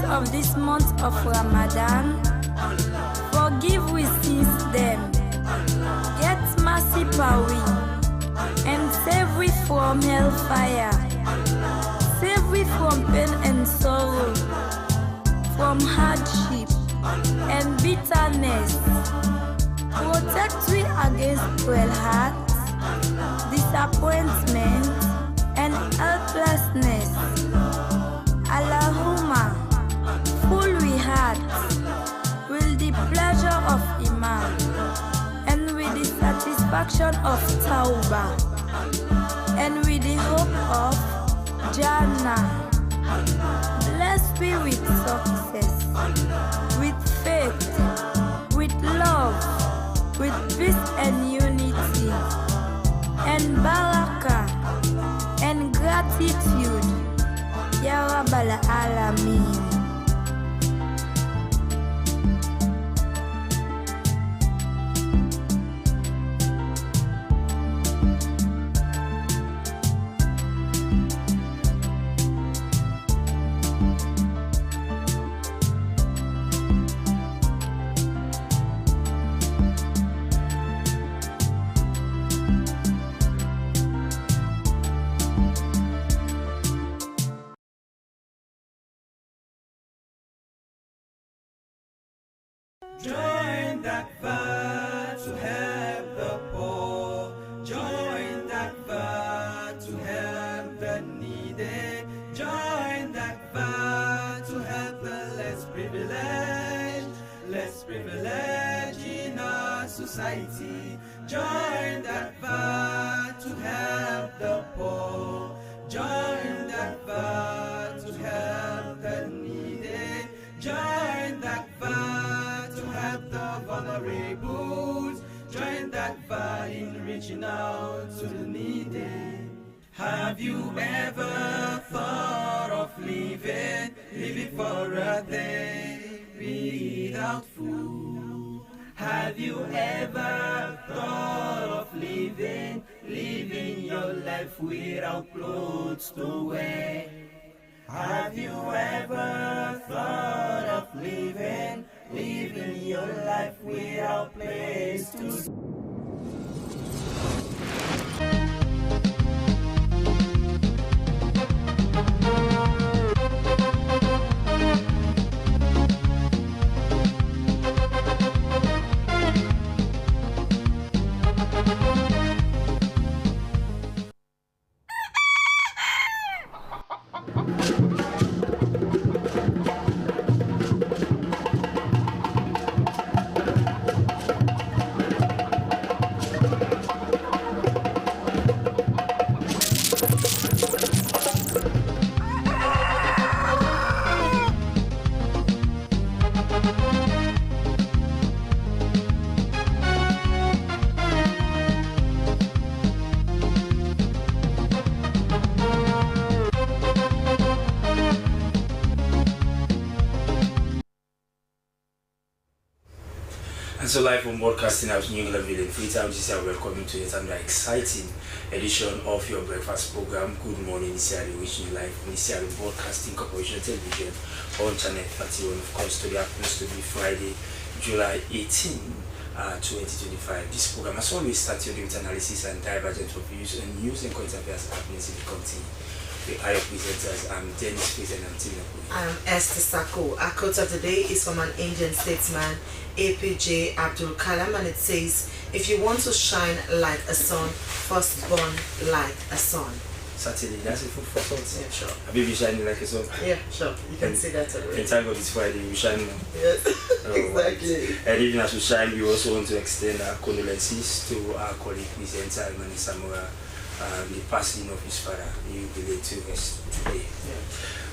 Of this month of Ramadan, forgive we sins them, get mercy per we, and save we from hellfire, save we from pain and sorrow, from hardship and bitterness, protect we against cruel hearts, disappointment and helplessness. Allahumma, full we heart, will the pleasure of Iman, and with the satisfaction of Tawbah, and with the hope of Jannah. Bless me with success, with faith, with love, with peace and unity, and barakah, and gratitude. Ya Rabbal Alamin. Join that fight to help the poor. Join that fight to help the needy. Join that fight to help the less privileged in our society. Join that fight to help the poor. Join that fight to help the needy. Join that fight to help the vulnerable. Join that fight in reaching out to the needy. Have you ever thought of living for a day without food? Have you ever thought of living your life without clothes to wear? Have you ever thought of living your life without place to So live from broadcasting out New England Village, Freetown, this is welcoming to yet another exciting edition of your breakfast program. Good morning, Sierra Leone, wishing you live from the Sierra Leone Broadcasting Corporation television on channel 31. Of course, today happens to be Friday, July 18, 2025. This program has always started with analysis and divergent of views and news and current affairs happening in the country. The IO presenters, I'm Dennis Friz and I'm Tina. I'm Esther Sako. Our quote of the day is from an Indian statesman, APJ Abdul Kalam, and it says, if you want to shine like a sun, first burn like a sun. Certainly, that's it for thoughts. Yeah, sure. Have you been shining like a sun? Yeah, sure. You can say that already. In time of this Friday, you shine more. Yes, exactly. And even as we shine, we also want to extend our condolences to our colleague, President Salman Samora, the passing of his father. He will be laid to rest today.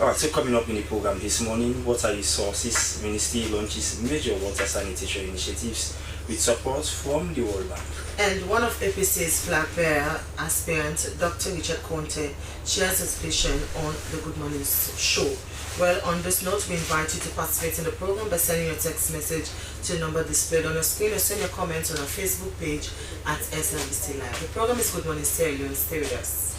Alright, so coming up in the program this morning, Water Resources Ministry launches major water sanitation initiatives with support from the World Bank. And one of APC's flag bearer aspirant, Dr. Richard Conte, shares his vision on the Good Morning Show. Well, on this note, we invite you to participate in the program by sending your text message to the number displayed on your screen or send your comments on our Facebook page at Slbc Live. The program is Good Morning Sierra Leone. Stay with us.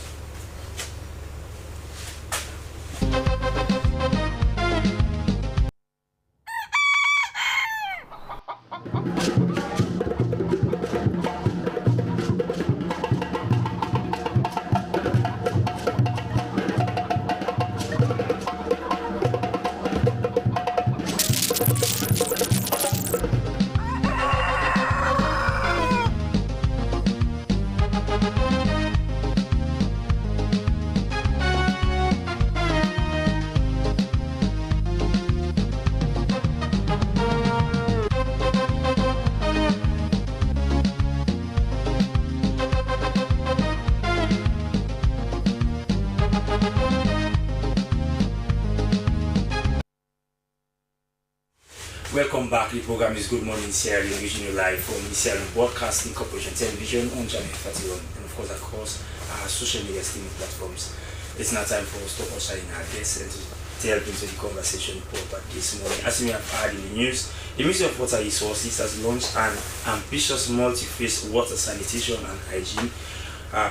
Welcome back. The program is Good Morning Sierra Leone, reaching you live from the Sierra Leone Broadcasting Corporation television on Channel 31 and of course across our social media streaming platforms. It's now time for us to usher in our guests and to delve into the conversation proper this morning. As you may have heard in the news, the Ministry of Water Resources has launched an ambitious multi-phase water sanitation and hygiene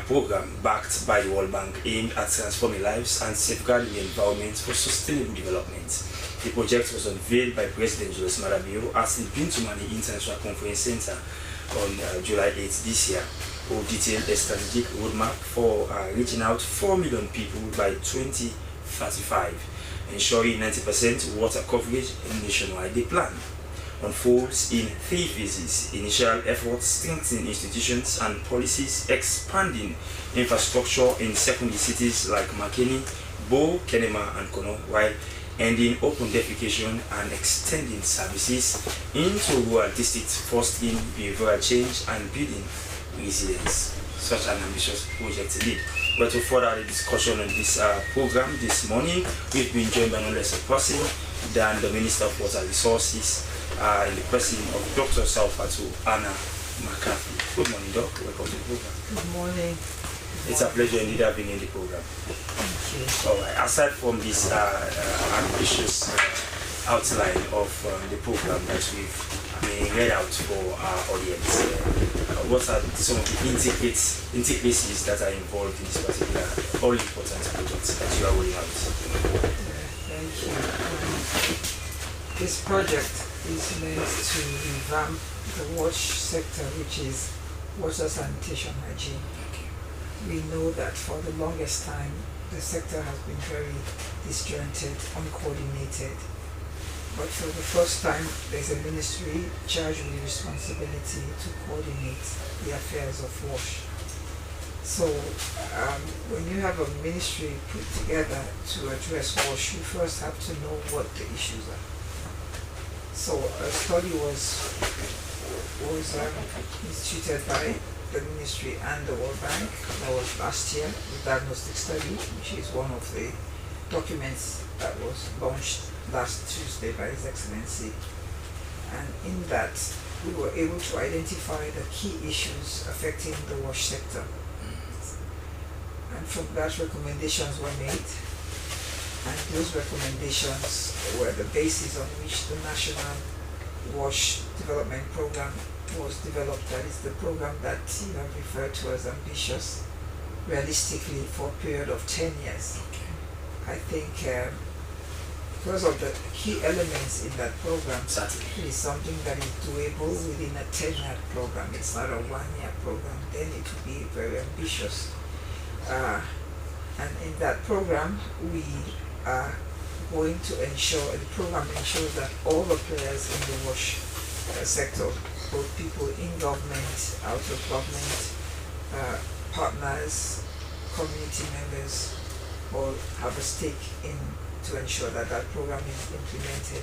program backed by the World Bank aimed at transforming lives and safeguarding the environment for sustainable development. The project was unveiled by President Julius Madabio at the Bintumani International Conference Center on July 8 this year, who detailed a strategic roadmap for reaching out 4 million people by 2035, ensuring 90% water coverage nationwide. The plan unfolds in 3 phases: initial efforts strengthening institutions and policies, expanding infrastructure in secondary cities like Makeni, Bo, Kenema and Kono, while ending open defecation and extending services into rural districts, fostering behavioral change and building resilience. Such an ambitious project indeed. But to further the discussion on this program this morning, we've been joined by no less a person than the Minister of Water Resources in the person of Dr. Saufatu Anna McCarthy. Good morning, Doc. Welcome to the program. Good morning. It's a pleasure indeed having you in the program. Thank you. All right. Aside from this ambitious outline of the program that we've read out for our audience, what are some of the intricacies that are involved in this particular all-important project that you are rolling out? Thank you. This project is meant to revamp the wash sector, which is water sanitation hygiene. We know that for the longest time, the sector has been very disjointed, uncoordinated. But for the first time, there's a ministry charged with the responsibility to coordinate the affairs of WASH. So when you have a ministry put together to address WASH, you first have to know what the issues are. So a study was instituted by the ministry and the World Bank. That was last year, the diagnostic study, which is one of the documents that was launched last Tuesday by His Excellency. And in that, we were able to identify the key issues affecting the wash sector. And from that, recommendations were made. And those recommendations were the basis on which the National Wash Development Program was developed. That is the program that you have referred to as ambitious, realistically for a period of 10 years. Okay. I think because of the key elements in that program, Certainly. it is something that is doable within a 10-year program. It's not a 1-year program. Then it will be very ambitious. And in that program, we are going to ensure, the program ensures that all the players in the wash sector, both people in government, out of government, partners, community members, all have a stake in to ensure that that program is implemented.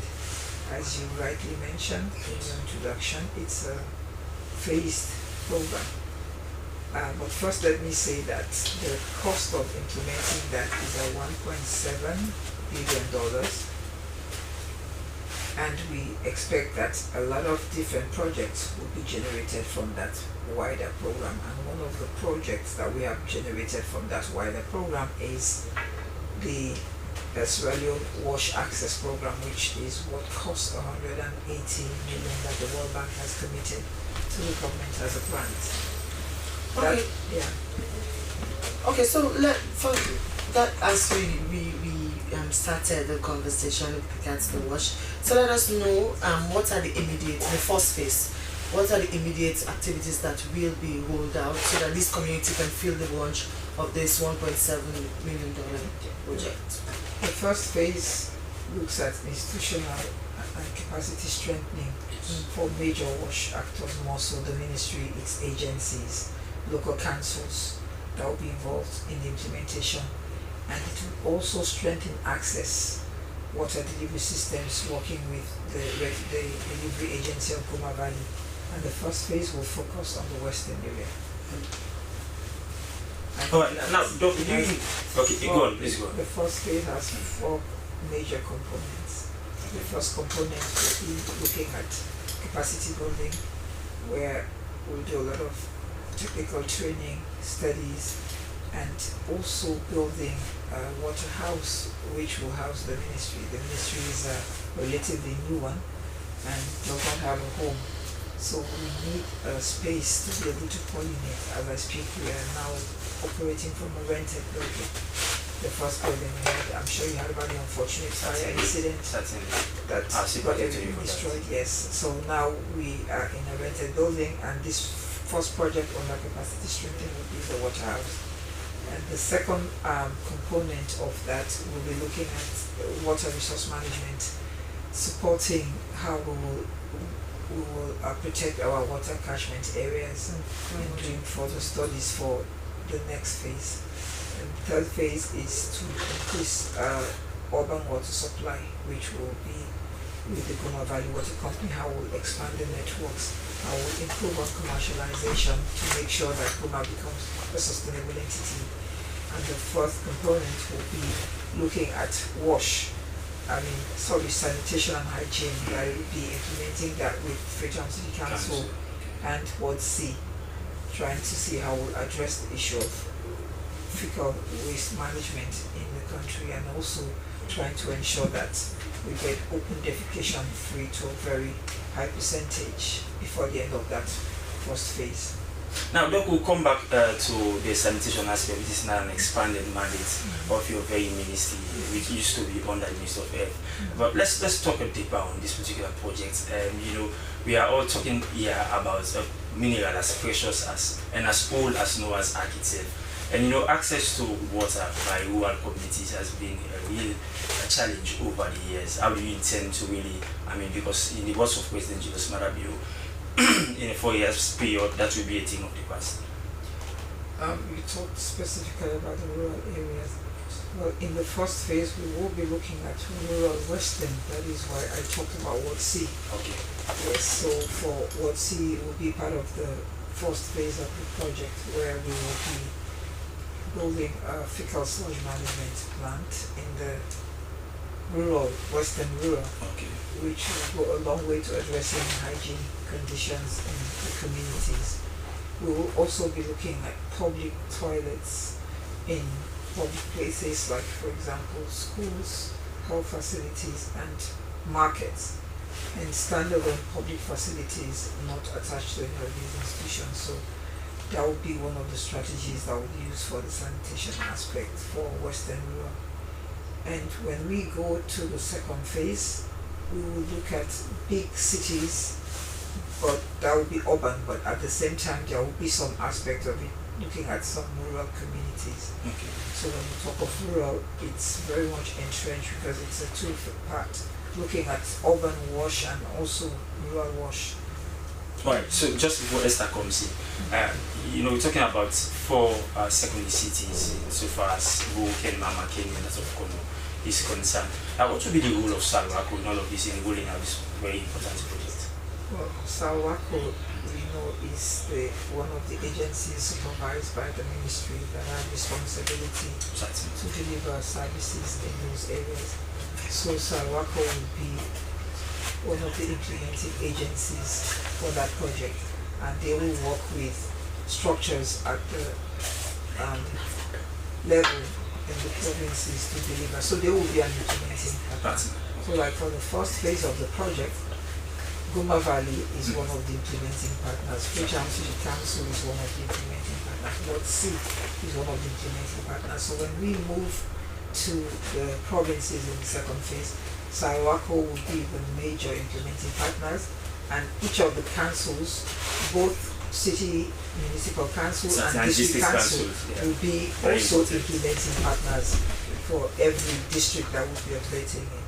As you rightly mentioned in your introduction, it's a phased program. But first let me say that the cost of implementing that is at $1.7 billion, and we expect that a lot of different projects will be generated from that wider program. And one of the projects that we have generated from that wider program is the Sierra Leone Wash Access Program, which is what costs $180 million that the World Bank has committed to the government as a grant. Okay. Okay, so for that, as we started the conversation with regards to the wash, so let us know what are the first phase, what are the immediate activities that will be rolled out so that this community can feel the launch of this $1.7 million project. The first phase looks at institutional and capacity strengthening for major wash actors, more so the ministry, its agencies, local councils that will be involved in the implementation. And it will also strengthen access, water delivery systems, working with the delivery agency of Goma Valley. And the first phase will focus on the western area. Alright, now, Doc, go on, please go on. The first phase has 4 major components. The first component will be looking at capacity building, where we'll do a lot of technical training, studies, and also building a water house which will house the ministry. The ministry is a relatively new one and does not have a home. So we need a space to be able to pollinate. As I speak, we are now operating from a rented building. The first building we had, I'm sure you heard about the unfortunate fire incident that got everything destroyed. Yes. So now we are in a rented building, and this first project on the capacity strengthening will be the water house. And the second component of that will be looking at water resource management, supporting how we will protect our water catchment areas and doing further studies for the next phase. And the third phase is to increase urban water supply, which will be with the Goma Valley Water Company, how we'll expand the networks, how we'll improve on commercialization to make sure that Goma becomes a sustainable entity. And the fourth component will be looking at sanitation and hygiene. I will be implementing that with Freetown City Council and Ward C, trying to see how we'll address the issue of fecal waste management in the country, and also trying to ensure that we get open defecation free to a very high percentage before the end of that first phase. Now, Doc, we'll come back to the sanitation aspect, which is now an expanded mandate of your very ministry, which used to be under the Ministry of Health. But let's talk a deeper on this particular project. We are all talking here about a mineral as precious and as old as Noah's Ark itself. And access to water by rural communities has been a real challenge over the years. How do you intend to really, because in the words of President Julius Marabio, in a 4 years period, that will be a thing of the past. You talked specifically about the rural areas. Well, in the first phase, we will be looking at rural western. That is why I talked about Ward C. Okay. Yes, so for Ward C, it will be part of the first phase of the project, where we will be building a fecal sludge management plant in the western rural, which will go a long way to addressing hygiene conditions in the communities. We will also be looking at public toilets in public places like, for example, schools, health facilities, and markets, and standalone public facilities not attached to any of these institutions. So that will be one of the strategies that we'll use for the sanitation aspect for Western rural. And when we go to the second phase, we will look at big cities, but that will be urban, but at the same time there will be some aspect of it looking at some rural communities. Okay. So when we talk of rural, it's very much entrenched because it's a two-part, looking at urban wash and also rural wash. Right, so just before Esther comes in, we're talking about 4 secondary cities so far as Kenema, Kenya, and that's of Kono is concerned. What would be the role of Salwako in all of this in rolling out this very important project? Well, Salwako, we know, is one of the agencies supervised by the ministry that have responsibility to deliver services in those areas. So Salwako will be one of the implementing agencies for that project, and they will work with structures at the level in the provinces to deliver. So they will be an implementing partner. So like for the first phase of the project, Goma Valley is one of the implementing partners. Freetown City Council is one of the implementing partners. Lord C is one of the implementing partners. So when we move to the provinces in the second phase, Saiwako will be the major implementing partners, and each of the councils, both city, municipal council and district council, will be also implementing partners for every district that will be operating in.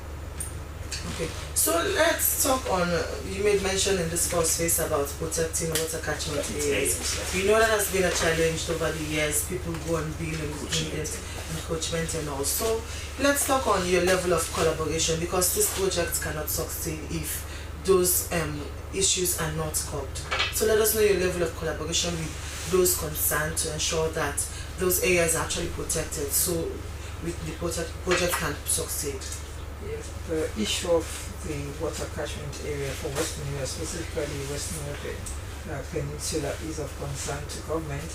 Okay, so let's talk on, you made mention in this first phase about protecting water catchment areas. We know that has been a challenge over the years. People go on being encroachment and all. So let's talk on your level of collaboration, because this project cannot succeed if those issues are not curbed. So let us know your level of collaboration with those concerned to ensure that those areas are actually protected, so the project can succeed. Yes, the issue of the water catchment area for Western Area, specifically Western Area Peninsula, is of concern to government,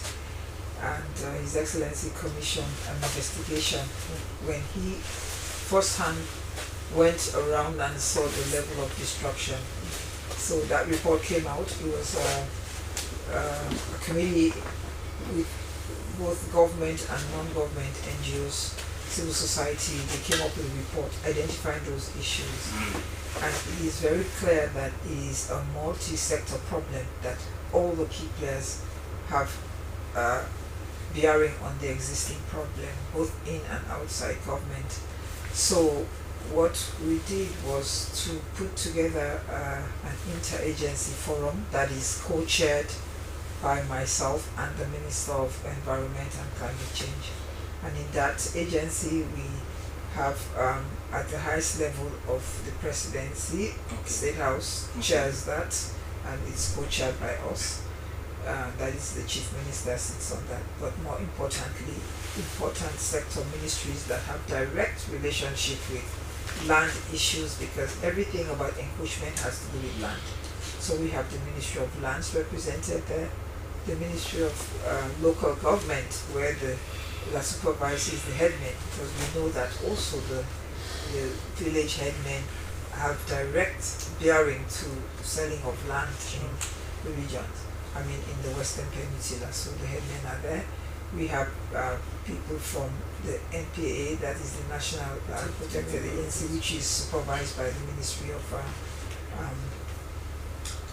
and His Excellency commissioned an investigation when he firsthand went around and saw the level of destruction. So that report came out. It was a committee with both government and non-government NGOs, civil society. They came up with a report identifying those issues, and it is very clear that it is a multi-sector problem, that all the key players have bearing on the existing problem, both in and outside government. So what we did was to put together an interagency forum that is co-chaired by myself and the Minister of Environment and Climate Change. And in that agency, we have at the highest level of the presidency, State House chairs that, and it's co-chaired by us. That is the Chief Minister sits on that. But more importantly, important sector ministries that have direct relationship with land issues, because everything about encroachment has to do with land. So we have the Ministry of Lands represented there, the Ministry of Local Government, where that supervises the headmen, because we know that also the village headmen have direct bearing to selling of land in the regions, I mean in the Western Peninsula. So the headmen are there. We have people from the NPA, that is the National Protected Agency, which is supervised by the Ministry of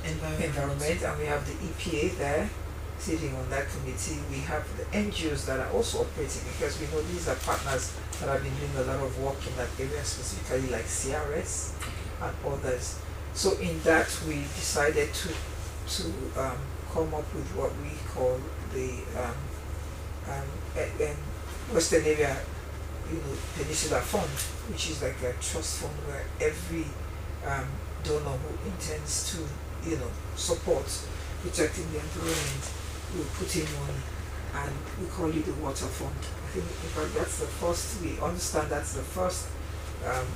Environment, and we have the EPA there sitting on that committee. We have the NGOs that are also operating, because we know these are partners that have been doing a lot of work in that area, specifically like CRS and others. So in that, we decided to come up with what we call the Western Area Peninsula Fund, which is like a trust fund where every donor who intends to support protecting the environment will put in money, and we call it the water fund. I think in fact that's the first, we understand that's the first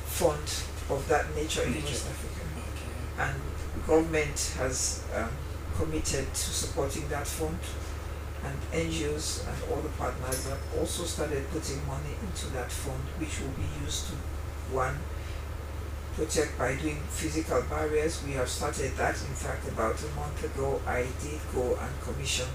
fund of that nature in West Africa. And government has committed to supporting that fund, and NGOs and all the partners have also started putting money into that fund, which will be used to, one, protect by doing physical barriers. We have started that. In fact, about a month ago, I did go and commission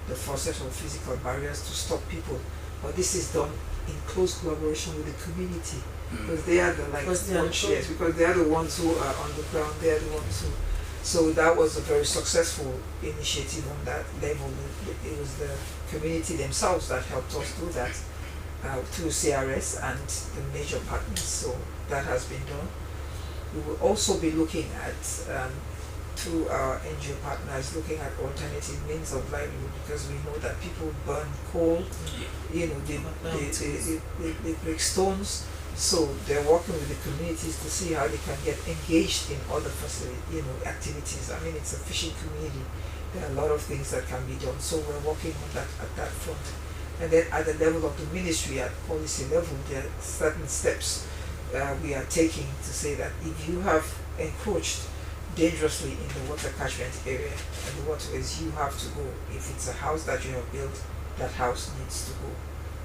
the first set of physical barriers to stop people. But this is done in close collaboration with the community, because they are the watchers, because they are the ones who are on the ground. They are the ones who. So that was a very successful initiative on that level. It was the community themselves that helped us do that through CRS and the major partners. So that has been done. We will also be looking at, through our NGO partners, looking at alternative means of livelihood, because we know that people burn coal, they break stones. So they're working with the communities to see how they can get engaged in other activities. I mean, it's a fishing community. there are a lot of things that can be done. So we're working on that at that front. And then at the level of the ministry, at policy level, there are certain steps we are taking to say that if you have encroached dangerously in the water catchment area and the waterways, you have to go. If it's a house that you have built, that house needs to go.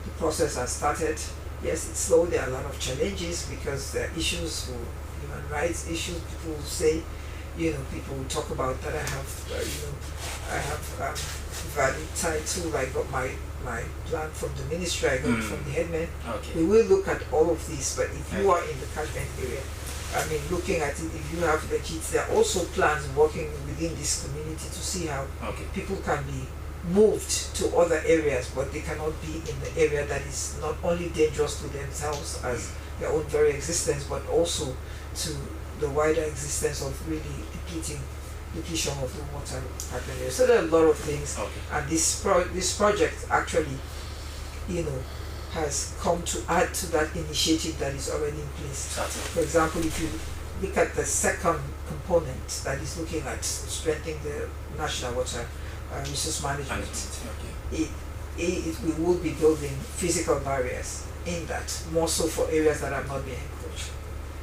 The process has started. Yes, it's slow. There are a lot of challenges because there are issues for human rights issues. People will say, people will talk about that I have valid title. I got my plan from the ministry. I got it from the headman. Okay. We will look at all of these, but if you are in the catchment area, looking at it, if you have the kids, there are also plans working within this community to see how people can be moved to other areas, but they cannot be in the area that is not only dangerous to themselves as their own very existence, but also to the wider existence of really depletion of the water catchment area. So there are a lot of things, and this project actually, has come to add to that initiative that is already in place. For example, if you look at the second component that is looking at strengthening the national water resource management, we will be building physical barriers in that, more so for areas that have not been encroached,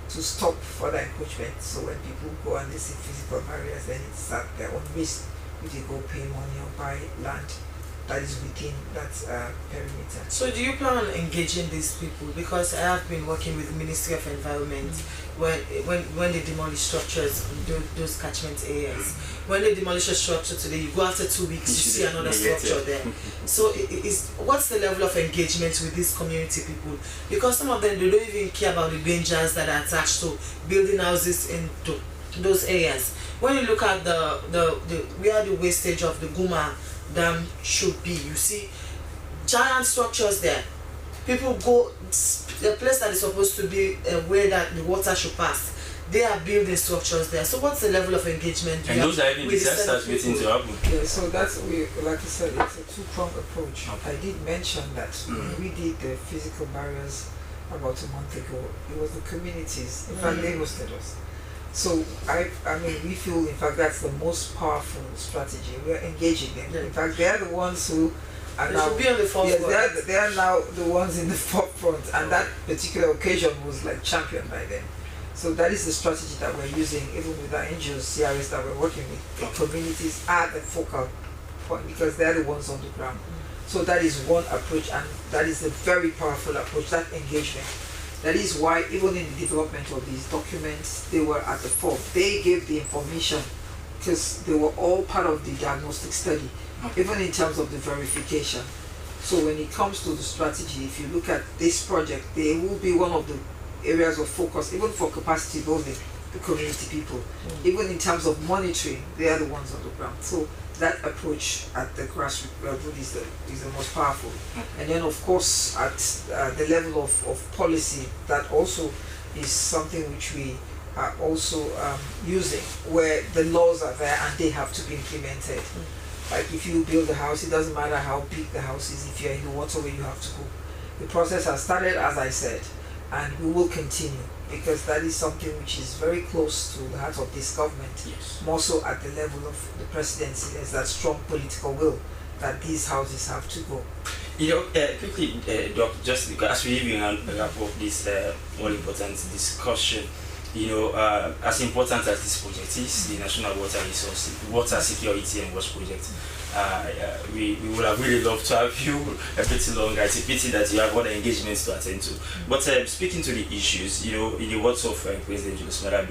to stop further encroachment. So when people go and they see physical barriers, then it's at their own risk if they go pay money or buy land that is within that perimeter. So do you plan on engaging these people? Because I have been working with the Ministry of Environment when they demolish structures in those catchment areas. When they demolish a structure today, you go after 2 weeks, you see another structure there. So what's the level of engagement with these community people? Because some of them, they don't even care about the dangers that are attached to building houses into those areas. When you look at where the wastage of the Guma Dam should be, you see giant structures there. People go, the place that is supposed to be where that the water should pass, they are building structures there. So what's the level of engagement? And those are even disasters waiting to happen. Yeah, so that's, like I said, it's a two-pronged approach. I did mention that when we did the physical barriers about a month ago, it was the communities. In fact, they hosted us. So we feel, in fact, that's the most powerful strategy. We're engaging them. In fact, they are the ones who are now should be on the forefront. Yes, they are now the ones in the forefront, and that particular occasion was like championed by them. So that is the strategy that we're using, even with our NGOs, CRS that we're working with. The communities are the focal point because they're the ones on the ground. So that is one approach, and that is a very powerful approach, that engagement. That is why even in the development of these documents, they were at the fore. They gave the information because they were all part of the diagnostic study, even in terms of the verification. So when it comes to the strategy, if you look at this project, they will be one of the areas of focus, even for capacity building, the community people. Even in terms of monitoring, they are the ones on the ground. So that approach at the grassroots level is the most powerful. And then of course at the level of policy, that also is something which we are also using, where the laws are there and they have to be implemented. Like if you build a house, it doesn't matter how big the house is, if you're in the waterway, you have to go. The process has started, as I said, and we will continue, because that is something which is very close to the heart of this government. More so at the level of the presidency. There's that strong political will that these houses have to go. Quickly, Doc, just because as we even wrap up this more important discussion, as important as this project is, the National Water Resource, Water Security and Wash Project, we would have really loved to have you a bit longer. It's a pity that you have other engagements to attend to. But speaking to the issues, in the words of President Julius Maada,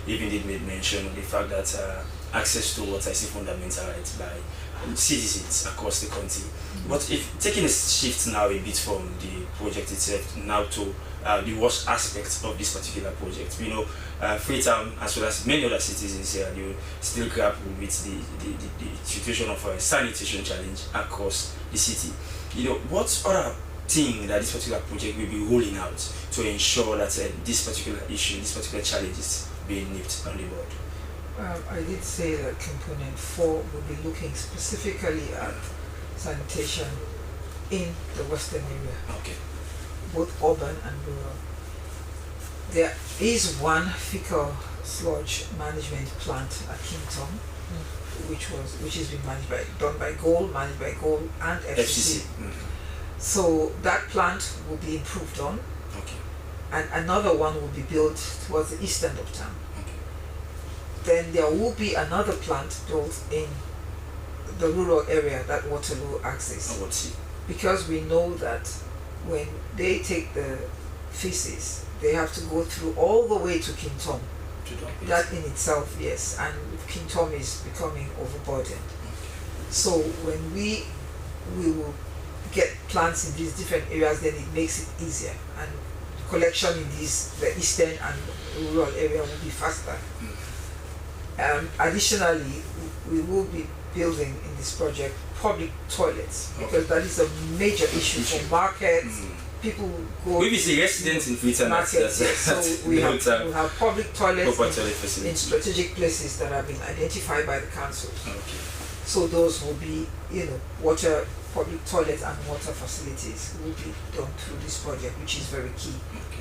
even did make mention of the fact that access to water is a fundamental right by citizens across the country. But if taking a shift now a bit from the project itself now to the worst aspects of this particular project, Freetown, as well as many other cities in Sierra Leone, still grapple with the situation of a sanitation challenge across the city. What other thing that this particular project will be rolling out to ensure that this particular issue, this particular challenge is being nipped on the bud? I did say that component 4 will be looking specifically at sanitation in the western area. Okay. Both urban and rural. There is one fecal sludge management plant at Kington, which is being done by Gold, managed by Gold and FCC. So that plant will be improved on. Okay. And another one will be built towards the east end of town. Okay. Then there will be another plant built in the rural area that Waterloo access. Because we know that when they take the feces, they have to go through all the way to King Tom. That in itself, yes, and King Tom is becoming overburdened. Okay. So when we will get plants in these different areas, then it makes it easier, and collection in the eastern and rural area will be faster. Additionally, we will be building in this project public toilets, because that is a major issue for markets. People go we see residents in Freetown markets, so we have public toilets in strategic places that have been identified by the council. Okay. So those will be, water, public toilets and water facilities will be done through this project, which is very key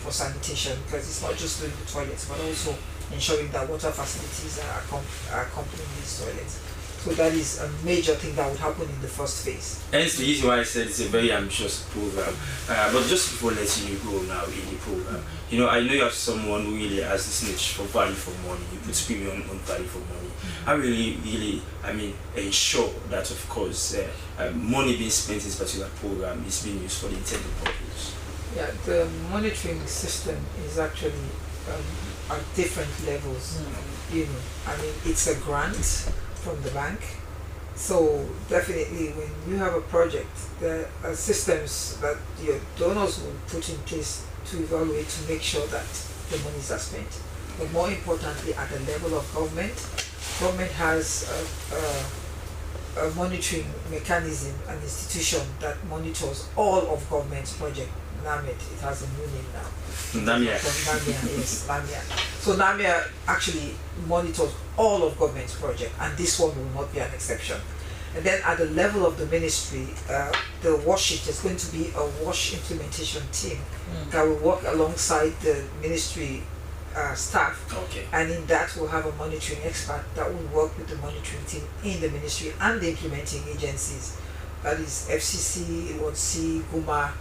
for sanitation, because it's not just doing the toilets, but also ensuring that water facilities are accompanying these toilets. So that is a major thing that would happen in the first phase. Hence the reason why I said it's a very ambitious program. But just before letting you go now in the program, I know you have someone who really has this niche for value for money. You put premium on value for money. I really, ensure that, of course, money being spent in this particular program is being used for the intended purpose. Yeah, the monitoring system is actually at different levels. It's a grant from the bank. So definitely when you have a project, there are systems that your donors will put in place to evaluate, to make sure that the monies are spent. But more importantly, at the level of government has a monitoring mechanism, an institution that monitors all of government's projects. NAMIA, it has a new name now. NAMIA. Yes, NAMIA. So NAMIA actually monitors all of government's projects, and this one will not be an exception. And then at the level of the ministry, the WASH, there's going to be a WASH implementation team that will work alongside the ministry staff. Okay. And in that we'll have a monitoring expert that will work with the monitoring team in the ministry and the implementing agencies. That is FCC, WADC, GUMA,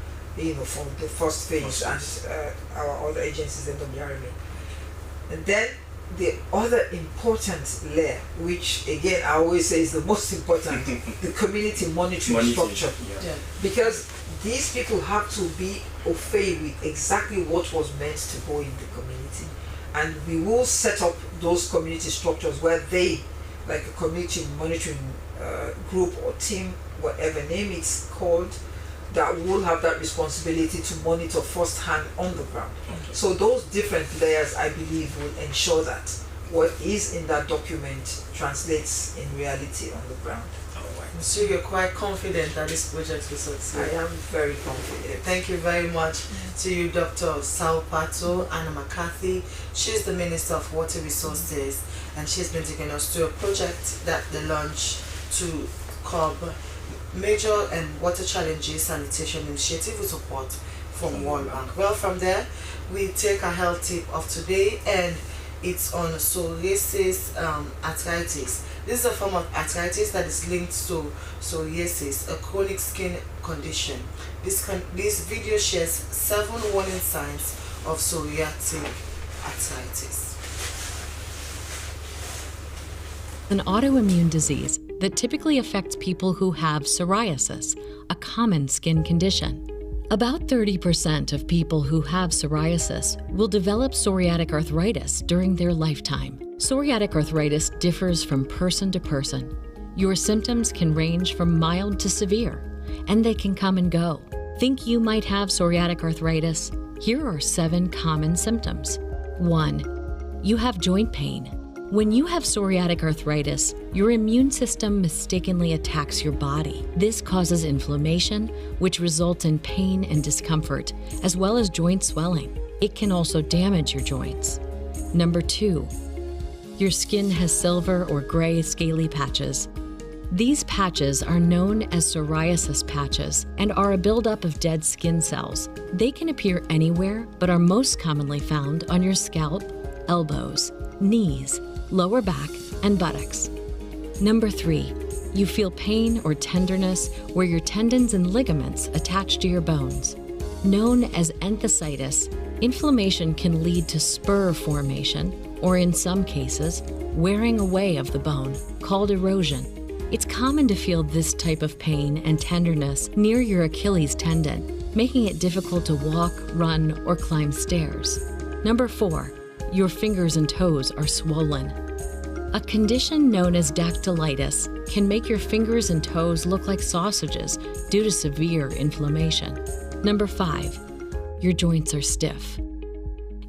for the first phase, and our other agencies, NWRMA. And then the other important layer, which again I always say is the most important, the community monitoring structure. Yeah. Because these people have to be au fait with exactly what was meant to go in the community. And we will set up those community structures where they, like a community monitoring group or team, whatever name it's called, that will have that responsibility to monitor firsthand on the ground. Okay. So those different layers, I believe, will ensure that what is in that document translates in reality on the ground. So you're quite confident that this project will succeed? I am very confident. Thank you very much to you, Dr. Salpato Anna McCarthy. She's the Minister of Water Resources, and she's been taking us to a project that they launched to curb major and water challenges sanitation initiative with support from World Bank. Well, from there, we take a health tip of today, and it's on psoriasis arthritis. This is a form of arthritis that is linked to psoriasis, a chronic skin condition. This video shares 7 warning signs of psoriatic arthritis. An autoimmune disease that typically affects people who have psoriasis, a common skin condition. About 30% of people who have psoriasis will develop psoriatic arthritis during their lifetime. Psoriatic arthritis differs from person to person. Your symptoms can range from mild to severe, and they can come and go. Think you might have psoriatic arthritis? Here are 7 common symptoms. 1. You have joint pain. When you have psoriatic arthritis, your immune system mistakenly attacks your body. This causes inflammation, which results in pain and discomfort, as well as joint swelling. It can also damage your joints. Number 2, your skin has silver or gray scaly patches. These patches are known as psoriasis patches and are a buildup of dead skin cells. They can appear anywhere, but are most commonly found on your scalp, elbows, knees, lower back, and buttocks. Number 3, you feel pain or tenderness where your tendons and ligaments attach to your bones. Known as enthesitis, inflammation can lead to spur formation, or in some cases, wearing away of the bone, called erosion. It's common to feel this type of pain and tenderness near your Achilles tendon, making it difficult to walk, run, or climb stairs. Number 4, your fingers and toes are swollen. A condition known as dactylitis can make your fingers and toes look like sausages due to severe inflammation. Number 5, your joints are stiff.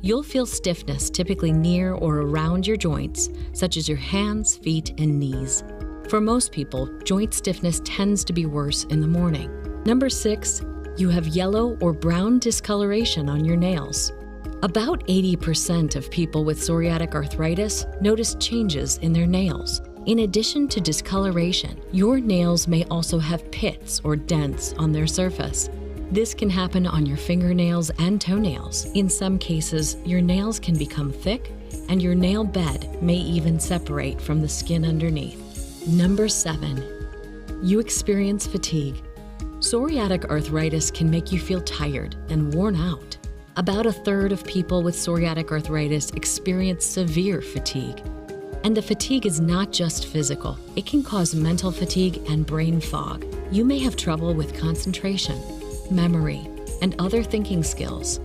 You'll feel stiffness typically near or around your joints, such as your hands, feet, and knees. For most people, joint stiffness tends to be worse in the morning. Number 6, you have yellow or brown discoloration on your nails. About 80% of people with psoriatic arthritis notice changes in their nails. In addition to discoloration, your nails may also have pits or dents on their surface. This can happen on your fingernails and toenails. In some cases, your nails can become thick, and your nail bed may even separate from the skin underneath. Number 7, you experience fatigue. Psoriatic arthritis can make you feel tired and worn out. About a third of people with psoriatic arthritis experience severe fatigue. And the fatigue is not just physical. It can cause mental fatigue and brain fog. You may have trouble with concentration, memory, and other thinking skills.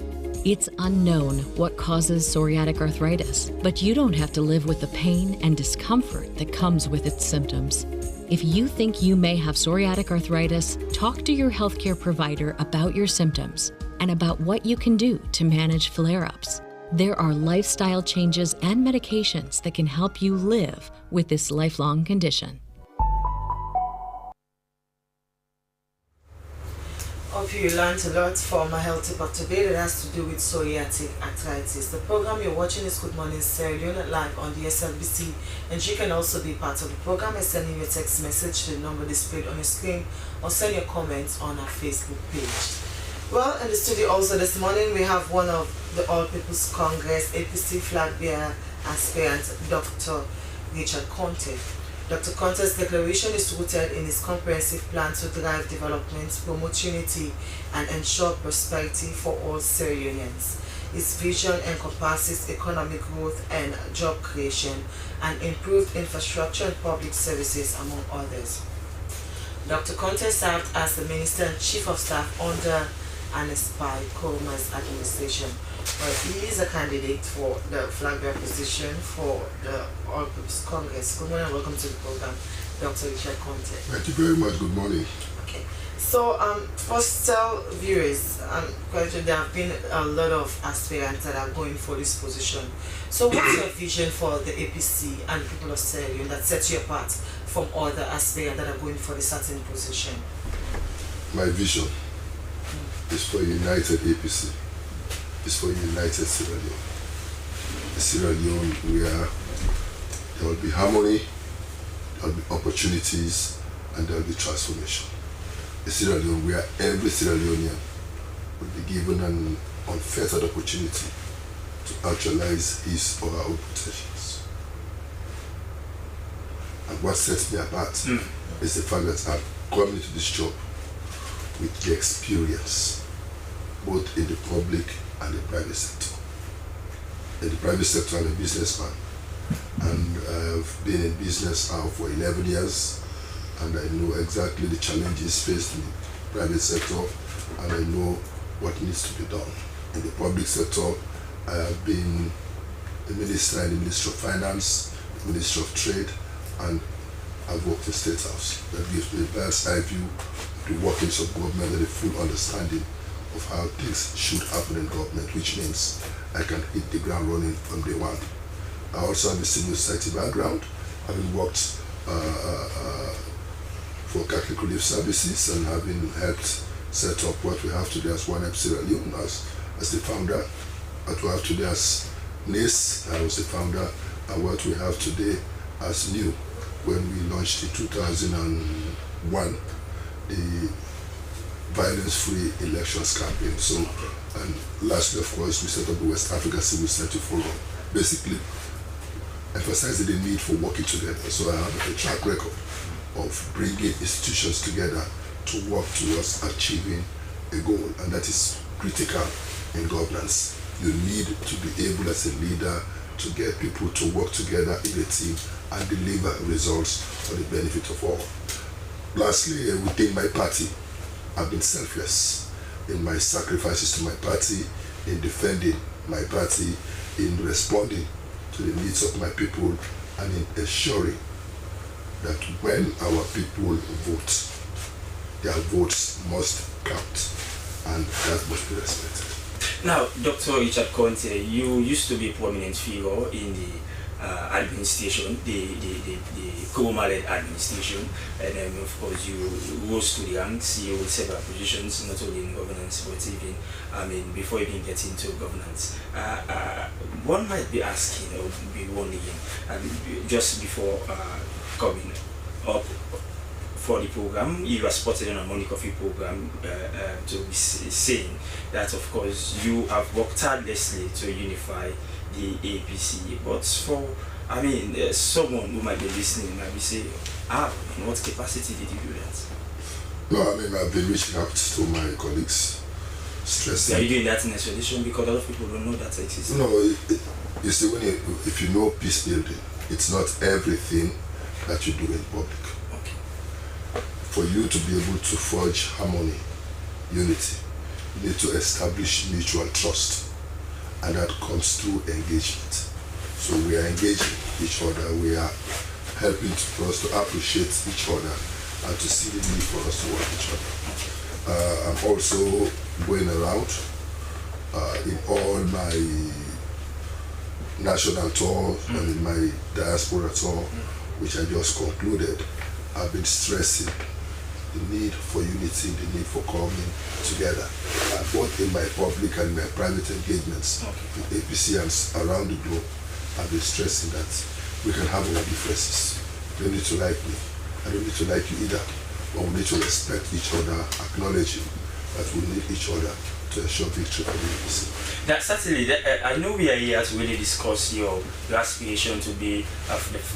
It's unknown what causes psoriatic arthritis, but you don't have to live with the pain and discomfort that comes with its symptoms. If you think you may have psoriatic arthritis, talk to your healthcare provider about your symptoms and about what you can do to manage flare-ups. There are lifestyle changes and medications that can help you live with this lifelong condition. Hope you learned a lot from a health tip of today that has to do with psoriatic arthritis. The program you're watching is Good Morning Sierra Leone live on the SLBC, and you can also be part of the program by sending your text message to the number displayed on your screen or send your comments on our Facebook page. Well, in the studio also this morning we have one of the All People's Congress APC flag bearer aspirant, Dr. Richard Conte. Dr. Conte's declaration is rooted in his comprehensive plan to drive development, promote unity, and ensure prosperity for all Sierra Leoneans. His vision encompasses economic growth and job creation and improved infrastructure and public services, among others. Dr. Conte served as the Minister and Chief of Staff under Anespai Koruma's administration. Well, he is a candidate for the flag bearer position for the All People's Congress. Good morning and welcome to the program, Dr. Richard Conte. Thank you very much. Good morning. Okay. So, first tell viewers, there have been a lot of aspirants that are going for this position. So what's your vision for the APC and the people of Sierra Leone that sets you apart from other aspirants that are going for the certain position? My vision is for a united APC. It's for a united Sierra Leone. A Sierra Leone where there will be harmony, there will be opportunities, and there will be transformation. A Sierra Leone where every Sierra Leonean will be given an unfettered opportunity to actualize his or her own potentials. And what sets me apart is the fact that I'm coming into this job with the experience, both in the public and the private sector. In the private sector, I'm a businessman, and I've been in business now for 11 years, and I know exactly the challenges faced in the private sector, and I know what needs to be done. In the public sector, I have been the minister in the Ministry of Finance, the Ministry of Trade, and I've worked in State House. That gives me a bird's eye view of the workings of government and a full understanding of how things should happen in government, which means I can hit the ground running from day one. I also have a civil society background, having worked for Catholic Relief Services and having helped set up what we have today as One Up Sierra Leone as the founder, what we have today as NIS, I was the founder, and what we have today as NEW, when we launched in 2001 the violence-free elections campaign. So, and lastly, of course, we set up the West Africa Civil Society Forum, basically emphasizing the need for working together. So I have a track record of bringing institutions together to work towards achieving a goal, and that is critical in governance. You need to be able as a leader to get people to work together in a team and deliver results for the benefit of all. Lastly, within my party, I've been selfless in my sacrifices to my party, in defending my party, in responding to the needs of my people, and in ensuring that when our people vote, their votes must count, and that must be respected. Now, Dr. Richard Conte, you used to be a prominent figure in the administration, the Kenema-led administration, and then of course you rose to the ranks, you held several positions, not only in governance, but even, before even getting into governance. One might be asking, or be wondering, just before coming up for the program, you were spotted on a Morning Coffee program to be saying that of course you have worked tirelessly to unify the APC, but for someone who might be listening might be saying, in what capacity did you do that? No, I've been reaching out to my colleagues, stressing. Are you doing that in isolation? Because a lot of people don't know that exists. No, you see, if you know peace building, it's not everything that you do in public. Okay. For you to be able to forge harmony, unity, you need to establish mutual trust, and that comes through engagement. So we are engaging each other, we are helping for us to appreciate each other and to see the need for us to work each other. I'm also going around in all my national tour and in my diaspora tour, which I just concluded. I've been stressing the need for unity, the need for coming together, both in my public and my private engagements with APCs around the globe. I've been stressing that we can have our differences. You don't need to like me, I don't need to like you either, but we need to respect each other, acknowledging that we need each other to ensure victory for the APC. That certainly, I know we are here to really discuss your aspiration to be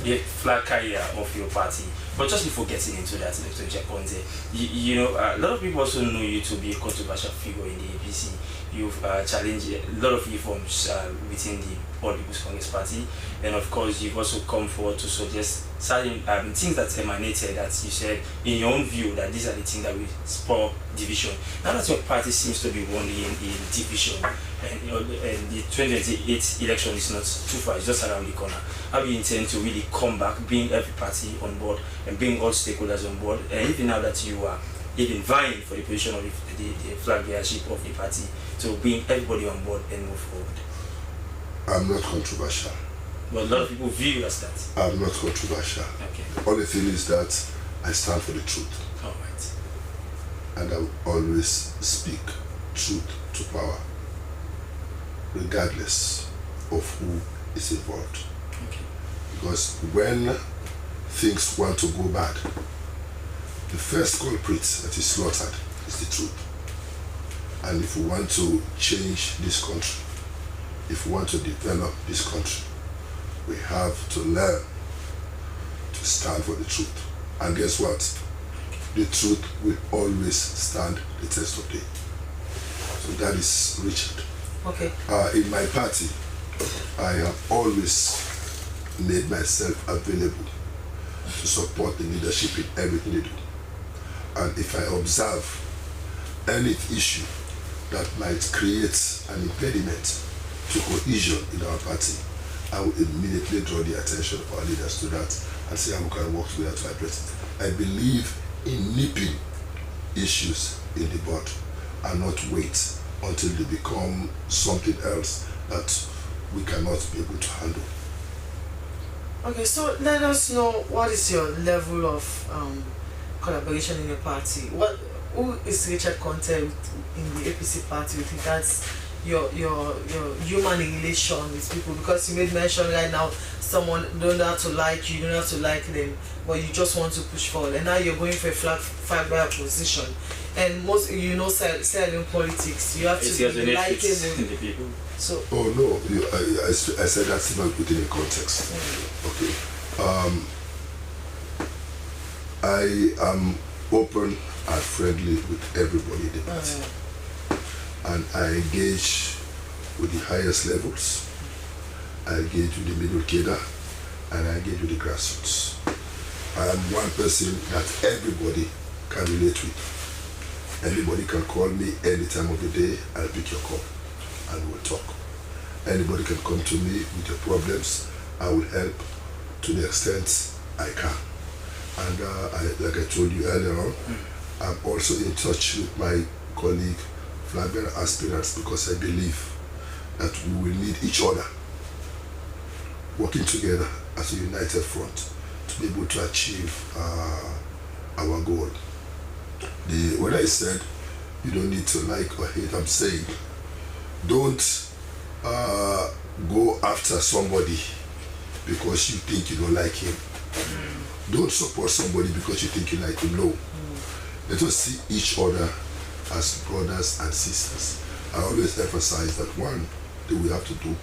the flag carrier of your party. But just before getting into that, Dr. Chakonze, a lot of people also know you to be a controversial figure in the APC. You've challenged a lot of reforms within the All People's Congress Party, and of course you've also come forward to suggest certain things that emanated, that you said in your own view that these are the things that will spur division. Now that your party seems to be wondering in division, and the 2028 election is not too far, it's just around the corner, how do you intend to really come back, bring every party on board and bring all stakeholders on board, and even now that you are even vying for the position of the flag bearership of the party, to bring everybody on board and move forward? I'm not controversial. But a lot of people view you as that. I'm not controversial. Okay. The only thing is that I stand for the truth. All right. And I will always speak truth to power, regardless of who is involved. Okay. Because when things want to go bad, the first culprit that is slaughtered is the truth. And if we want to change this country, if we want to develop this country, we have to learn to stand for the truth. And guess what? The truth will always stand the test of day. So that is Richard. Okay. In my party, I have always made myself available to support the leadership in everything they do. And if I observe any issue that might create an impediment to cohesion in our party, I will immediately draw the attention of our leaders to that and see how we can work together to address it. I believe in nipping issues in the bud and not wait until they become something else that we cannot be able to handle. Okay, so let us know what is your level of collaboration in your party. Who is Richard Conte in the APC party with regards your human relation with people? Because you made mention right now, someone don't have to like you, you don't have to like them, but you just want to push forward, and now you're going for a flag bearer position. And most, Sierra politics, you have to be likable. The people. So. Oh no, I said that statement within a context. Okay. I am open and friendly with everybody in the party. And I engage with the highest levels. I engage with the middle cadre, and I engage with the grassroots. I am one person that everybody can relate with. Anybody can call me any time of the day. I'll pick your call and we'll talk. Anybody can come to me with your problems. I will help to the extent I can. And like I told you earlier on, I'm also in touch with my colleague flag bearer aspirants, because I believe that we will need each other, working together as a united front to be able to achieve our goal. When I said you don't need to like or hate, I'm saying don't go after somebody because you think you don't like him. Don't support somebody because you think you like him. No. Let us see each other as brothers and sisters. I always emphasize that one thing we have to do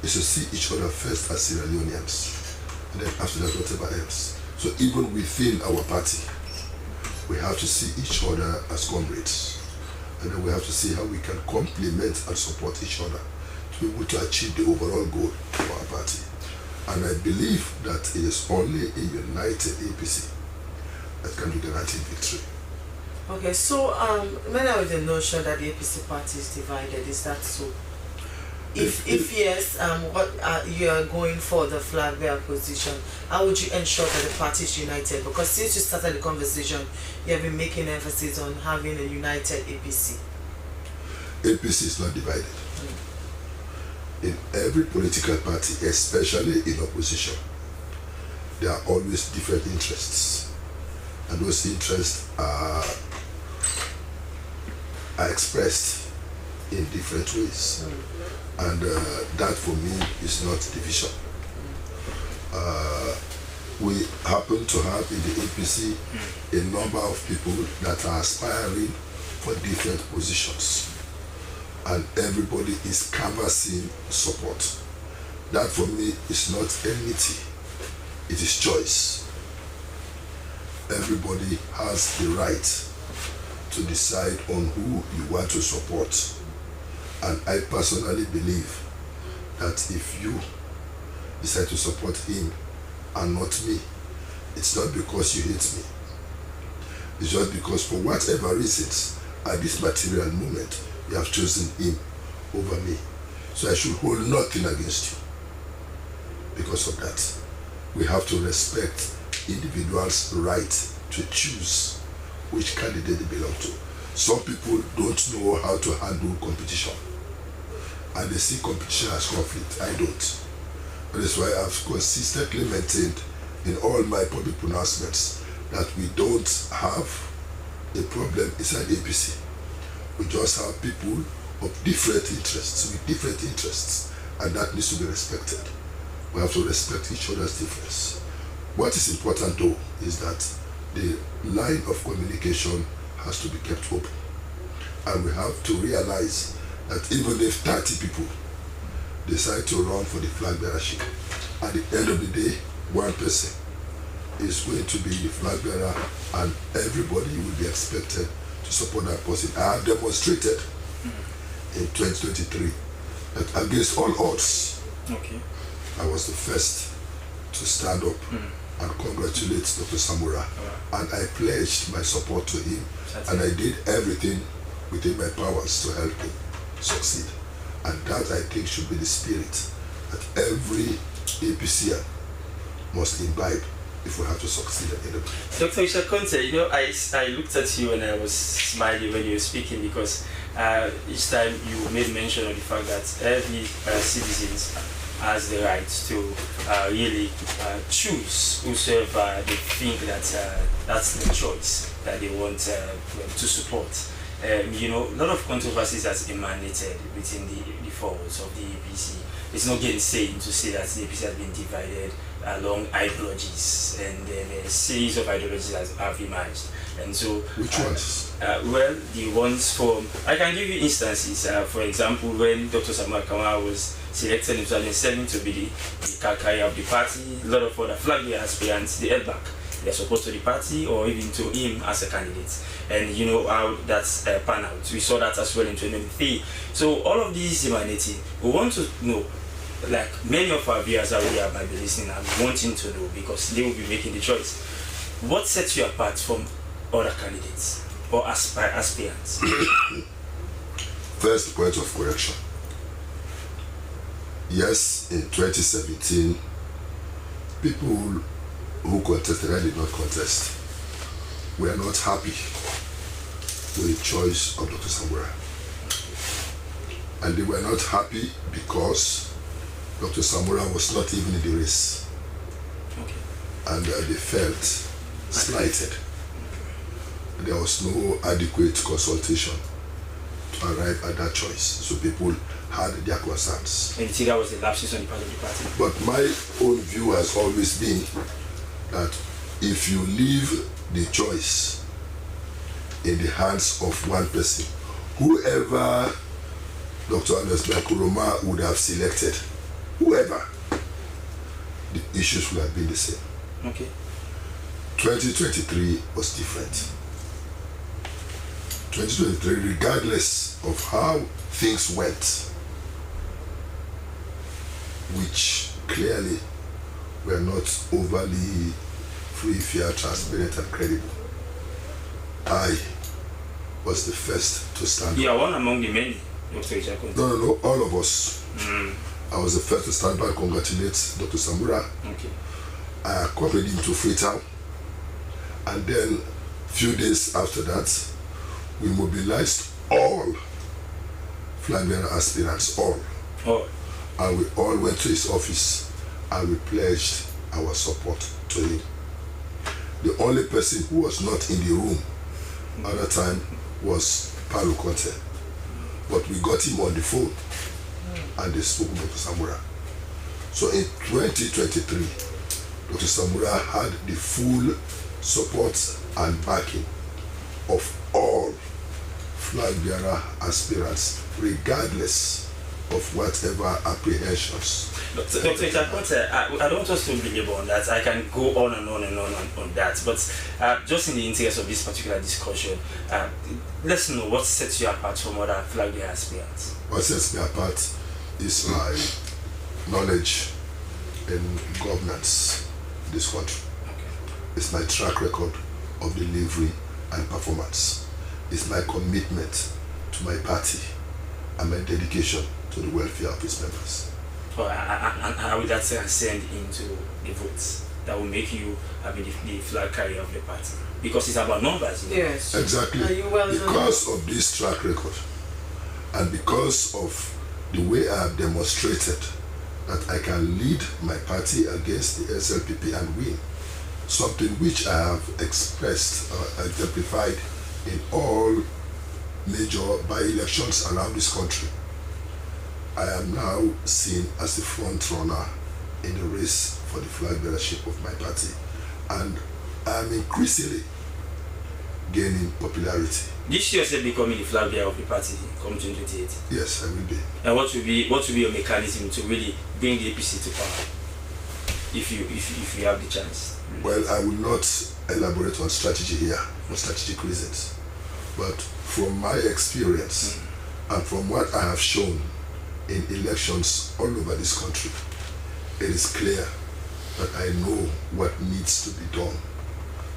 is to see each other first as Sierra Leoneans, and then after that whatever else. So even within our party, we have to see each other as comrades, and then we have to see how we can complement and support each other to be able to achieve the overall goal for our party. And I believe that it is only a united APC that can guarantee victory. Okay, so when I with the notion that the APC party is divided, is that so? If yes, what you are going for the flag bearer position, how would you ensure that the party is united? Because since you started the conversation, you have been making emphasis on having a united APC. APC is not divided. In every political party, especially in opposition, there are always different interests, and those interests are expressed in different ways. And that for me is not division. We happen to have in the APC a number of people that are aspiring for different positions, and everybody is canvassing support. That for me is not enmity, it is choice. Everybody has the right to decide on who you want to support. And I personally believe that if you decide to support him and not me, it's not because you hate me. It's just because for whatever reasons, at this material moment, you have chosen him over me. So I should hold nothing against you because of that. We have to respect individuals' right to choose which candidate they belong to. Some people don't know how to handle competition, and they see competition as conflict. I don't. That is why I've consistently maintained in all my public pronouncements that we don't have a problem inside the APC. We just have people of different interests, with different interests, and that needs to be respected. We have to respect each other's difference. What is important though is that the line of communication has to be kept open. And we have to realize that even if 30 people decide to run for the flag bearership, at the end of the day, one person is going to be the flag bearer, and everybody will be expected to support that person. I have demonstrated in 2023 that against all odds, I was the first to stand up and congratulate Dr. Samura, and I pledged my support to him, and I did everything within my powers to help him succeed. And that, I think, should be the spirit that every APCer must imbibe if we have to succeed at the end of it. Dr. Ishakonte, you know, I looked at you and I was smiling when you were speaking, because each time you made mention of the fact that every citizen has the right to really choose whosoever they think that that's the choice that they want to support. You know, a lot of controversies has emanated within the fours of the APC. It's not getting saying to say that the APC has been divided. along ideologies, and then a series of ideologies have emerged. And so, which ones? Well, the ones from, I can give you instances. For example, when Dr. Samuel Kamara was selected in 2007 to be the carrier of the party, a lot of other flag bearer aspirants, they held back their support to the party or even to him as a candidate. And you know how that's pan out. We saw that as well in 2023. So all of these emanating, we want to know, like many of our viewers out there might be listening and wanting to know, because they will be making the choice. What sets you apart from other candidates or aspirants? First point of correction. Yes, in 2017, people who contested and did not contest were not happy with the choice of Dr. Samura. And they were not happy because Dr. Samura was not even in the race. Okay. And they felt slighted. There was no adequate consultation to arrive at that choice. So people had their concerns. And you think that was the lapses on the part of the party? But my own view has always been that if you leave the choice in the hands of one person, whoever Dr. Ernest Kuroma would have selected, whoever, the issues would have been the same. Okay. 2023 was different. 2023, regardless of how things went, which clearly were not overly free, fair, transparent, and credible, I was the first to stand. You are one among the many, Dr. Ichako. No, all of us. I was the first to stand by and congratulate Dr. Samura. Okay. I accompanied him to Freetown, and then a few days after that, we mobilized all flag bearer aspirants, all. And we all went to his office and we pledged our support to him. The only person who was not in the room at that time was Paulo Conte. But we got him on the phone and they spoke with Dr. Samura. So in 2023, Dr. Samura had the full support and backing of all flag bearer aspirants, regardless of whatever apprehensions. Dr. Ichako, I don't want us to belabor on that. I can go on and on and on that. But just in the interest of this particular discussion, let's know what sets you apart from other flag bearer aspirants. What sets me apart is my knowledge in governance in this country. Okay. It's my track record of delivery and performance. It's my commitment to my party and my dedication to the welfare of its members. And how will that transcend into the votes that will make you the flag carrier of the party? Because it's about numbers. You know? Yes. Exactly. Because of this track record and because of the way I have demonstrated that I can lead my party against the SLPP and win, something which I have expressed or exemplified in all major by-elections around this country. I am now seen as the front runner in the race for the flag bearership of my party, and I am increasingly gaining popularity. This year, you're becoming the flag bearer of the party come 2028. Yes, I will be. And what will be your mechanism to really bring the APC to power, if you have the chance? Well, I will not elaborate on strategy here for strategic reasons, but from my experience and from what I have shown in elections all over this country, it is clear that I know what needs to be done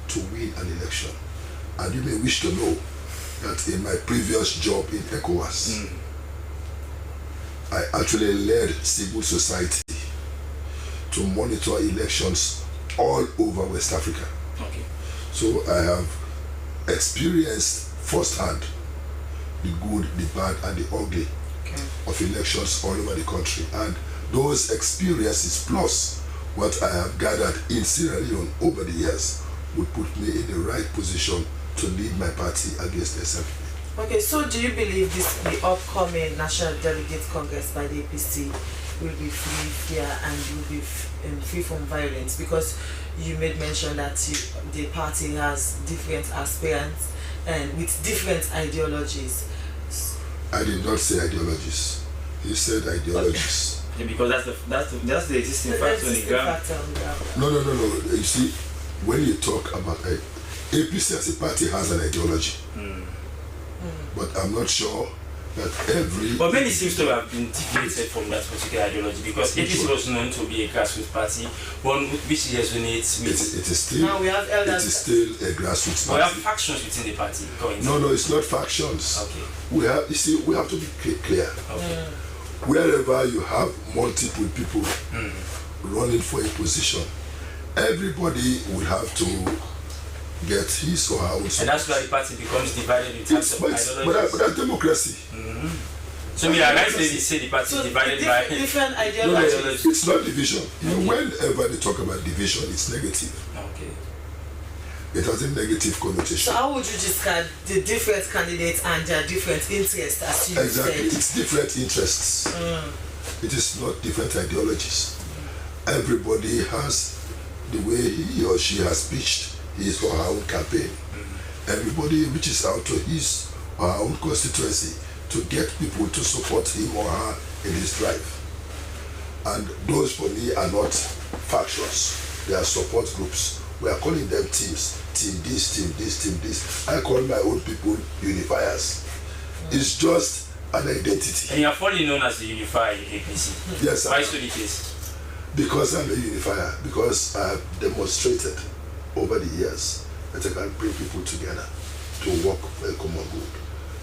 to win an election. And you may wish to know that in my previous job in ECOWAS, I actually led civil society to monitor elections all over West Africa. Okay. So I have experienced firsthand the good, the bad, and the ugly of elections all over the country. And those experiences plus what I have gathered in Sierra Leone over the years would put me in the right position to lead my party against the SLPP. Okay, so do you believe the upcoming National Delegate Congress by the APC will be free, fair, and will be free from violence? Because you made mention that the party has different aspirants and with different ideologies. I did not say ideologies. He said ideologies. Yeah, because that's the existing factor on the ground. No. You see, when you talk about APC as a party has an ideology, but I'm not sure that every. But many seems to have been deviated from that particular ideology because APC was known to be a grassroots party, one which resonates with. It is still. Now we have elders. It is still a grassroots We party. have factions within the party. No, it's not factions. Okay. We have. You see, we have to be clear. Okay. Wherever you have multiple people running for a position, everybody will have to get his or her own support. And that's why the party becomes divided in terms of ideologies. But that's democracy. So we are right to say the party is divided by different ideologies. It's not division. Whenever they talk about division, it's negative. Okay. It has a negative connotation. So how would you describe the different candidates and their different interests, as you Exactly. said? It's different interests. It is not different ideologies. Everybody has the way he or she has pitched his or her own campaign. Everybody reaches out to his or her own constituency to get people to support him or her in his drive. And those for me are not factions. They are support groups. We are calling them teams. Team this, team this, team this. I call my own people unifiers. It's just an identity. And you are fully known as the unified APC. Yes, why so the case? Because I'm a unifier. Because I have demonstrated over the years that I can bring people together to work for a common good.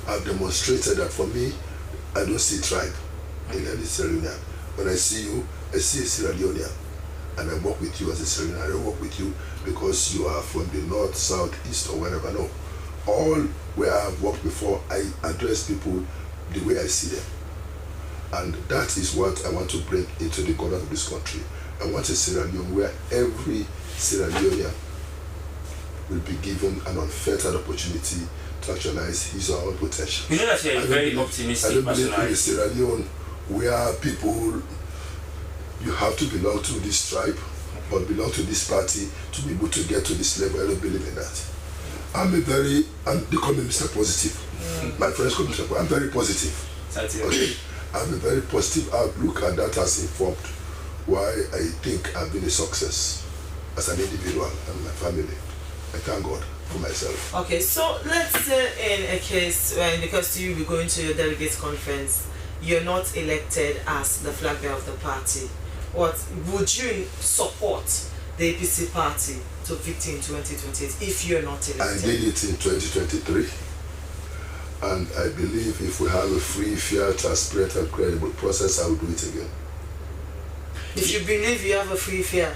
I've demonstrated that for me, I don't see tribe in any Sierra Leonean. When I see you, I see a Sierra Leonean. And I work with you as a Sierra Leonean. I don't work with you because you are from the north, south, east, or wherever. No. All where I've worked before, I address people the way I see them. And that is what I want to bring into the government of this country. I want a Sierra Leone where every Sierra Leonean will be given an unfettered opportunity to actualize his or her own potential. You know that you're a very optimistic I don't believe in personality. a Sierra Leone where people, you have to belong to this tribe or belong to this party to be able to get to this level. I don't believe in that. They call me Mr. Positive. My friends call me Mr. Positive. I'm very positive. Okay? I have a very positive outlook, and that has informed why I think I've been a success as an individual and my family. I thank God for myself. Okay, so let's say in a case when, because you will be going to your delegates conference, you're not elected as the flag bearer of the party. What would you support the APC party to victory in 2028 if you're not elected? I did it in 2023, and I believe if we have a free, fair, transparent, and credible process, I will do it again. If you believe you have a free, fair,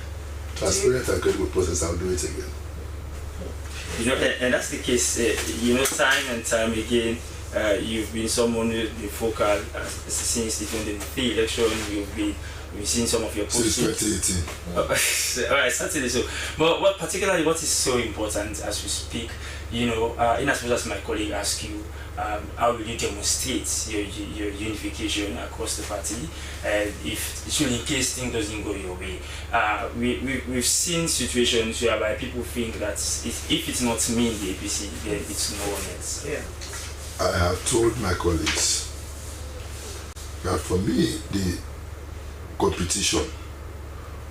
transparent and credible process, I will do it again. You know, and that's the case. Time and time again, you've been someone who's been focal since the 2023 election. We've seen some of your posts. Since 2018. All right, certainly so. But what is so important as we speak, in as much as my colleague asked you, how will you demonstrate your unification across the party, if in case things doesn't go your way? We've seen situations whereby people think that if it's not me in the APC, then it's no one else. Yeah. I have told my colleagues that for me, the competition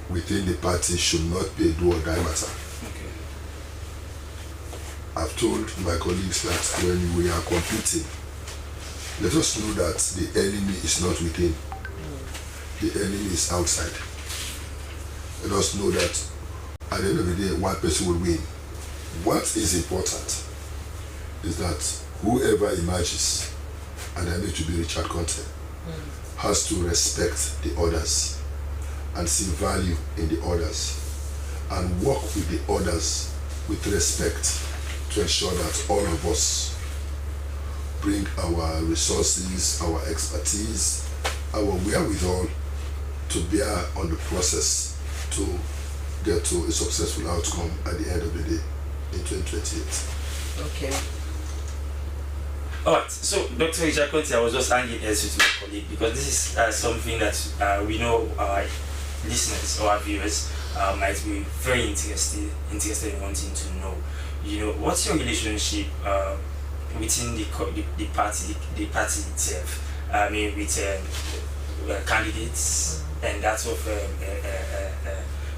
within the party should not be a do or die matter. Okay. I've told my colleagues that when we are competing, let us know that the enemy is not within. The enemy is outside. Let us know that at the end of the day, one person will win. What is important is that whoever emerges, and I need to be Richard Conte, has to respect the others and see value in the others and work with the others with respect to ensure that all of us bring our resources, our expertise, our wherewithal to bear on the process to get to a successful outcome at the end of the day in 2028. Okay. Alright, so Dr. Richard Conte, I was just hanging as with my colleague because this is something that we know our listeners or our viewers might be very interested in wanting to know. What's your relationship within the party itself? I mean, with candidates and that sort of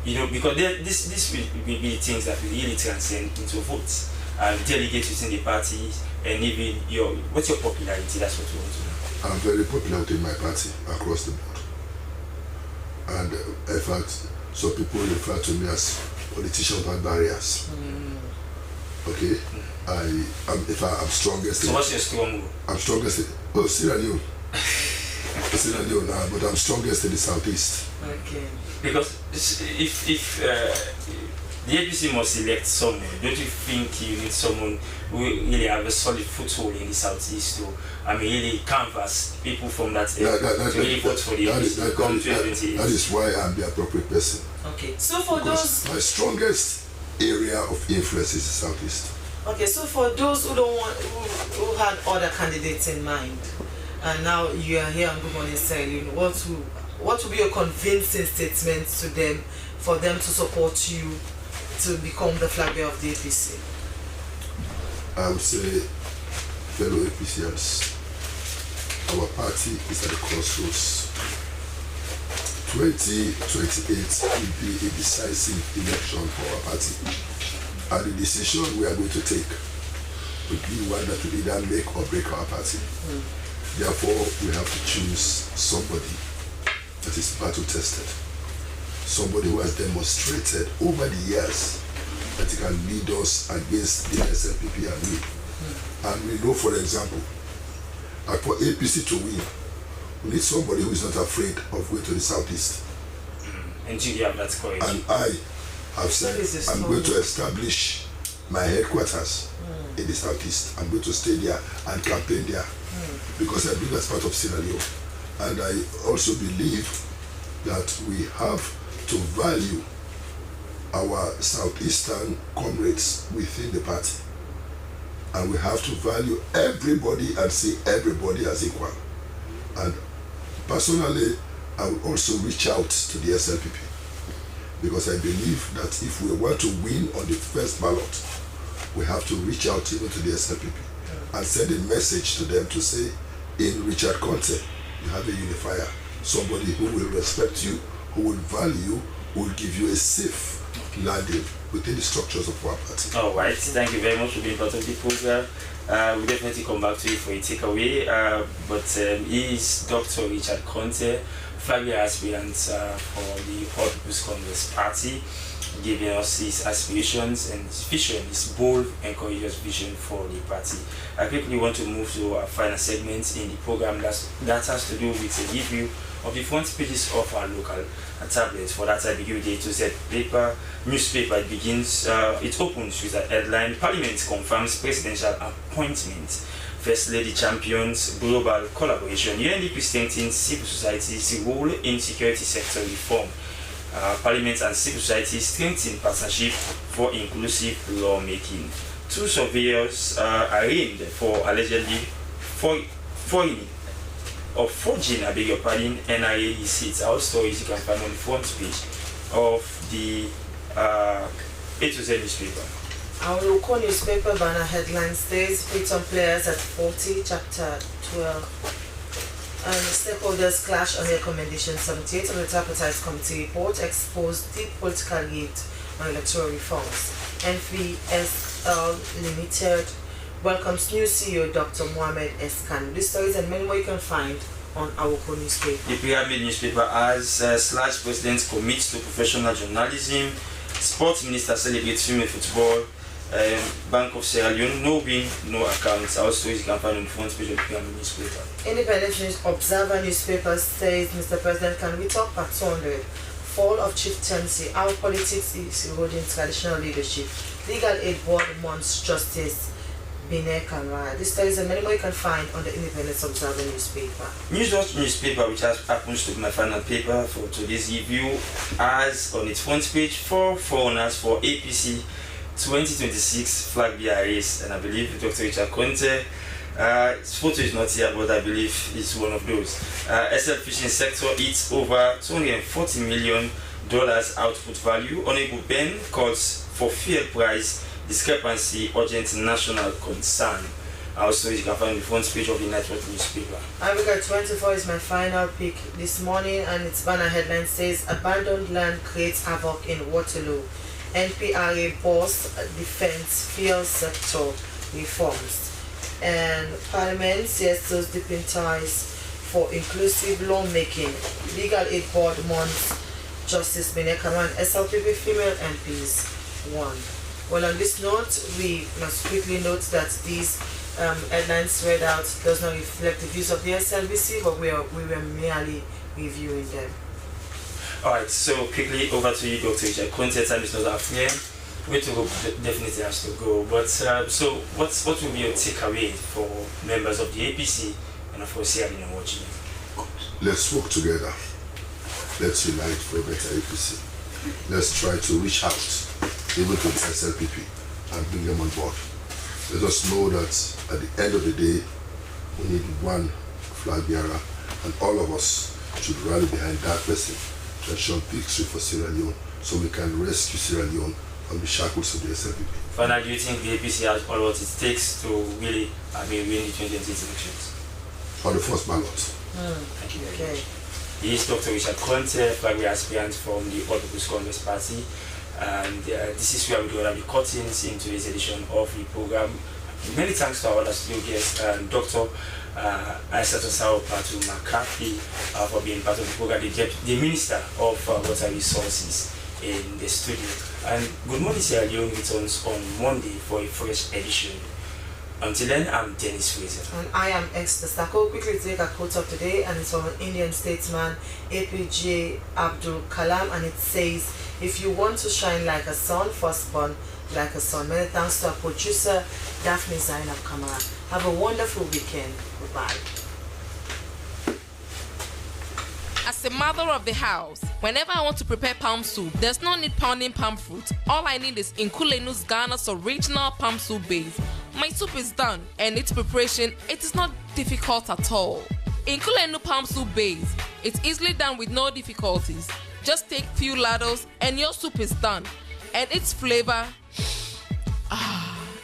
because this will be things that will really transcend into votes. Delegates within the party, and even what's your popularity? That's what we want to know. I'm very popular within my party across the board, and in fact, some people refer to me as politician without barriers. Okay, I'm strongest. So what's your strong role? I'm strongest. Sierra Leone. Sierra Leone, but I'm strongest in the southeast. Okay. Because if the APC must select someone, don't you think you need someone who really have a solid foothold in the southeast to, really canvass people from that area to really vote for the APC come 2028? That is why I'm the appropriate person. Okay, so for those... My strongest area of influence is the southeast. Okay, so for those who don't want, who had other candidates in mind, and now you are here on Good Morning Sierra Leone, what will be a convincing statement to them for them to support you to become the flag bearer of the APC? I would say, fellow APCers, our party is at the crossroads. 2028 will be a decisive election for our party, and the decision we are going to take will be one that will either make or break our party. Therefore, we have to choose somebody that is battle tested, somebody who has demonstrated over the years that he can lead us against the SLPP and we. And we know, for example, that for APC to win, we need somebody who is not afraid of going to the southeast. And you have that courage. And I have said I'm going to establish my headquarters in the southeast. I'm going to stay there and campaign there because I believe that's part of Sierra Leone. And I also believe that we have to value our southeastern comrades within the party. And we have to value everybody and see everybody as equal. And personally, I will also reach out to the SLPP because I believe that if we want to win on the first ballot, we have to reach out even to the SLPP and send a message to them to say, in Richard Conte, you have a unifier, somebody who will respect you, who will value you, who will give you a safe landing within the structures of our party. All right, thank you very much for being part of the program. We'll definitely come back to you for a takeaway, but he is Dr. Richard Conte, flag aspirant for the All People's Congress Party, giving us his aspirations and his vision, his bold and courageous vision for the party. I quickly want to move to our final segment in the program that has to do with a review of the front pages of our local tablets. For that, I begin with the A to Z newspaper. It begins, it opens with a headline: Parliament confirms presidential appointment. First Lady champions global collaboration. UNDP strengthens civil society's role in security sector reform. Parliament and civil society strengthen partnership for inclusive lawmaking. Two surveyors are arraigned for allegedly forging, I beg your pardon, NIA receipts. Our stories you can find on the front page of the A to Z newspaper. Our local newspaper banner headline states: Freetown players at 40, chapter 12. Stakeholders clash on recommendation 78 of the Tripartite Committee report exposed deep political hate on electoral reforms. NVSL Limited welcomes new CEO Dr. Mohamed S. Khan. These stories and many more you can find on our local newspaper. The Pyramid newspaper has Slash President commits to professional journalism. Sports Minister celebrates female football. Bank of Sierra Leone, no win, no accounts. Our stories you can find on the front page of the Pyramid newspaper. Independent News Observer newspaper says, Mr. President, can we talk at 200? Fall of chieftaincy, how politics is eroding traditional leadership. Legal Aid Board wants justice. Bine Kanwa. This stories and many more you can find on the Independent Observer newspaper. Newswatch newspaper, which happens to be my final paper for today's review, has on its front page 4 foreigners for APC 2026 flag bearer race, and I believe Dr. Richard Conte His photo is not here, but I believe it's one of those. SL fishing sector eats over $240 million output value. Honorable Ben calls for fair price discrepancy urgent national concern. Also, you can find the front page of the network newspaper. Africa 24 is my final pick this morning, and its banner headline says abandoned land creates havoc in Waterloo. NPRA boss defense field sector reforms. And Parliament says those deep in ties for inclusive lawmaking. Legal Aid Board months Justice Benekaman, SLPP female MPs won. Well, on this note, we must quickly note that these headlines read out does not reflect the views of the SLBC, but we were merely reviewing them. Alright, so quickly over to you, Dr. Richard. Content time is not our friend. Way to go definitely has to go. But so what will be your takeaway for members of the APC and of course Sierra Leone watching? Let's work together. Let's unite for a better APC. Let's try to reach out even to the SLPP and bring them on board. Let us know that at the end of the day, we need one flag bearer, and all of us should rally behind that person to ensure victory for Sierra Leone, so we can rescue Sierra Leone from the shackles of the SLPP. Finally, do you think the APC has all what it takes to really win the 2028 elections? On the first ballot. Thank you very much. He is Dr. Richard Conte, flag aspirant from the All People's Congress Party. And this is where we do the cuttings in today's edition of the program. Many thanks to our other studio guest, Dr. Aissatou Patu McCarthy, for being part of the program, the Minister of Water Resources in the studio. And Good Morning Sierra Leone returns on Monday for a fresh edition. Until then, I'm Dennis Fraser. And I am Esther Sako. Quickly take a quote of today, and it's from an Indian statesman, APJ Abdul Kalam, and it says, "If you want to shine like a sun, first born like a sun." Many thanks to our producer, Daphne Zainab Kamara. Have a wonderful weekend. Goodbye. As a mother of the house, whenever I want to prepare palm soup, there's no need pounding palm fruit. All I need is Nkulenu's Ghana's original palm soup base. My soup is done, and its preparation, it is not difficult at all. Nkulenu palm soup base, it's easily done with no difficulties. Just take few ladles and your soup is done. And its flavor,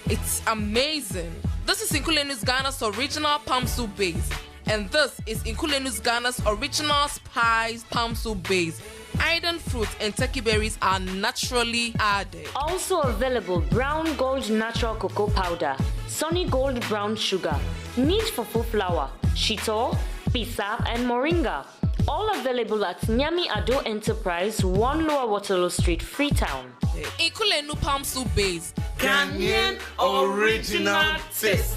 it's amazing. This is Nkulenu's Ghana's original palm soup base. And this is Nkulenu's Ghana's original spiced palm soup base. Iron fruit and turkey berries are naturally added. Also available Brown Gold Natural Cocoa Powder, Sunny Gold Brown Sugar, Neat Fufu Flour, Shito, Pisa, and Moringa. All available at Nyami Ado Enterprise, 1 Lower Waterloo Street, Freetown. Nkulenu palm soup base. Ghanaian original taste.